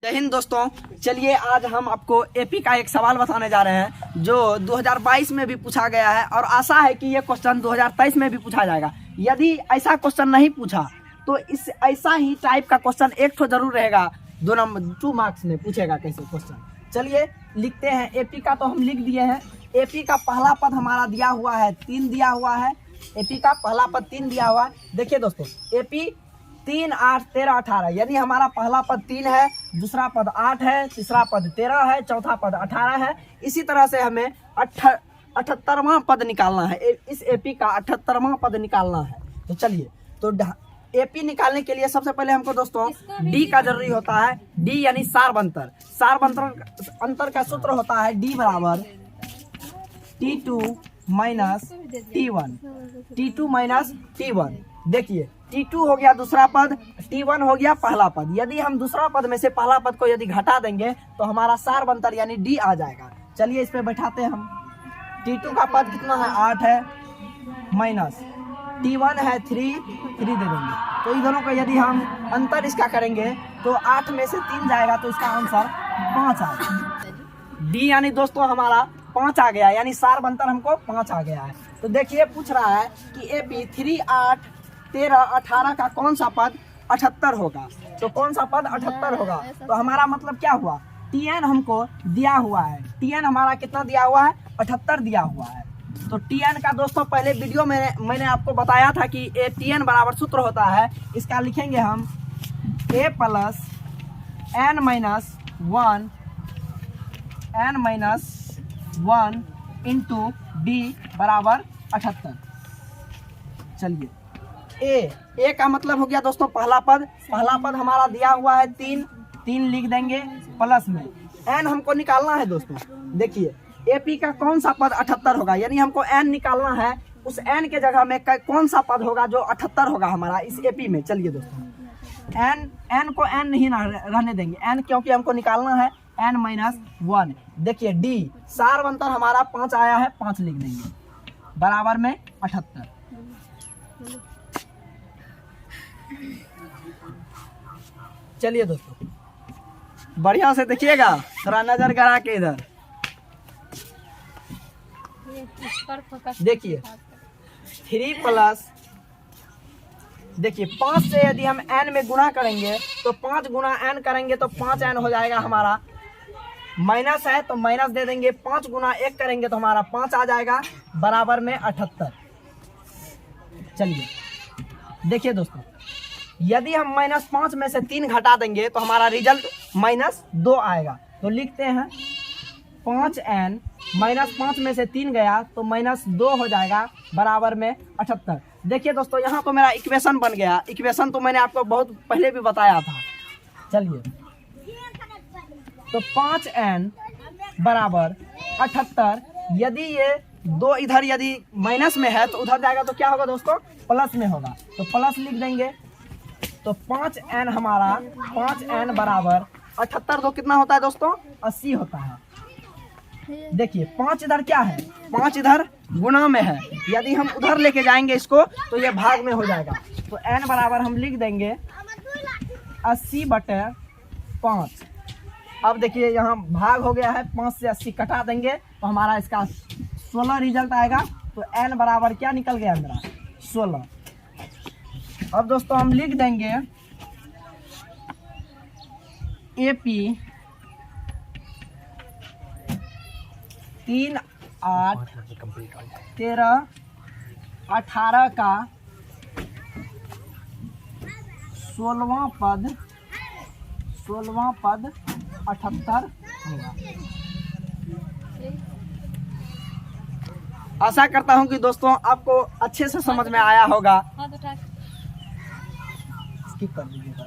जय हिंद दोस्तों, चलिए आज हम आपको एपी का एक सवाल बताने जा रहे हैं जो 2022 में भी पूछा गया है और आशा है कि ये क्वेश्चन 2023 में भी पूछा जाएगा। यदि ऐसा क्वेश्चन नहीं पूछा तो इस ऐसा ही टाइप का क्वेश्चन एक तो जरूर रहेगा, 2 मार्क्स में पूछेगा कैसे क्वेश्चन। चलिए लिखते हैं। एपी का तो हम लिख दिए हैं। एपी का पहला पद हमारा दिया हुआ है 3 दिया हुआ है। एपी का पहला पद 3 दिया हुआ है। देखिए दोस्तों, एपी 3, 8, 13, 18 यानी हमारा पहला पद 3 है, दूसरा पद 8 है, तीसरा पद 13 है, चौथा पद 18 है। इसी तरह से हमें 78वां पद निकालना है। इस एपी का 78वां पद निकालना है। तो चलिए, तो एपी निकालने के लिए सबसे पहले हमको दोस्तों डी का जरूरी होता है। डी यानी सार्वंतर। सार्वंतर अंतर का सूत्र होता है डी बराबर T2 minus T1। T2 minus T1। देखिए, T2 हो गया दूसरा पद, T1 हो गया पहला पद। यदि हम दूसरा पद में से पहला पद को यदि घटा देंगे तो हमारा सार्वंतर यानी D आ जाएगा। चलिए इस पे बैठाते हैं हम। T2 का पद कितना है? 8 है, माइनस T1 है 3 दे देंगे। तो इन दोनों को यदि हम अंतर इसका करेंगे तो 8 में से 3 जाएगा तो इसका आंसर 5 आएगा। D यानी दोस्तों हमारा 5 आ गया, यानी सार्वंतर हमको 5 आ गया है। तो देखिए पूछ रहा है कि एपी 3, 8, 13, 18 का कौन सा पद 78 होगा। तो कौन सा पद 78 होगा? तो हमारा मतलब क्या हुआ, Tn हमको दिया हुआ है। Tn हमारा कितना दिया हुआ है? 78 दिया हुआ है। तो Tn का दोस्तों पहले वीडियो में मैंने आपको बताया था कि Tn बराबर सूत्र होता है। इसका लिखेंगे हम a plus n minus 1 into D बराबर 78। चलिए, ए का मतलब हो गया दोस्तों पहला पद। पहला पद हमारा दिया हुआ है 3 लिख देंगे प्लस में n हमको निकालना है दोस्तों। देखिए एपी का कौन सा पद 78 होगा, यानी हमको n निकालना है। उस n के जगह में कौन सा पद होगा जो 78 होगा हमारा इस एपी में। चलिए दोस्तों, n को n नहीं रहने देंगे, n क्योंकि हमको निकालना है n माइनस 1। देखिए डी सार्वंतर हमारा 5 आया है, 5 लिख देंगे बराबर में 78। चलिए दोस्तों, बढ़िया से देखिएगा, थोड़ा नजर गड़ा के इधर देखिए। 3 प्लस, देखिए 5 से यदि हम n में गुणा करेंगे तो 5 गुणा n करेंगे तो 5n हो जाएगा हमारा। माइनस है तो माइनस दे देंगे, 5 गुणा 1 करेंगे तो हमारा 5 आ जाएगा बराबर में 78। चलिए देखिए दोस्तों, यदि हम -5 में से 3 घटा देंगे तो हमारा रिजल्ट -2 आएगा। तो लिखते हैं 5n -5 में से 3 गया तो -2 हो जाएगा बराबर में 78। देखिए दोस्तों, यहाँ तो मेरा इक्वेशन बन गया। इक्वेशन तो मैंने आपको बहुत पहले भी बताया था। चलिए, तो 5n बराबर 78। यदि ये 2 इधर यदि माइनस में है तो उधर जाएगा तो क्या होगा दोस्तों? प्लस में होगा। तो प्लस लिख देंगे। तो 5n हमारा 5n बराबर 78 तो कितना होता है दोस्तों? 80 होता है। देखिए 5 इधर क्या है? 5 इधर गुणा में है। यदि हम उधर लेके जाएंगे इसको तो ये भाग में हो जाएगा। तो n बराबर हम लिख देंगे 80/5। अब देखिए यहाँ भाग हो गया है, 5 से 80 कटा देंगे तो हमारा इसका 16 रिजल्ट आएगा। तो n बराबर क्या निकल गया मेरा? 16। अब दोस्तों हम लिख देंगे एपी 3, 8, 13, 18 का 16वां पद 78 होगा। आशा करता हूं कि दोस्तों आपको अच्छे से समझ में आया होगा। स्किप कर दीजिएगा।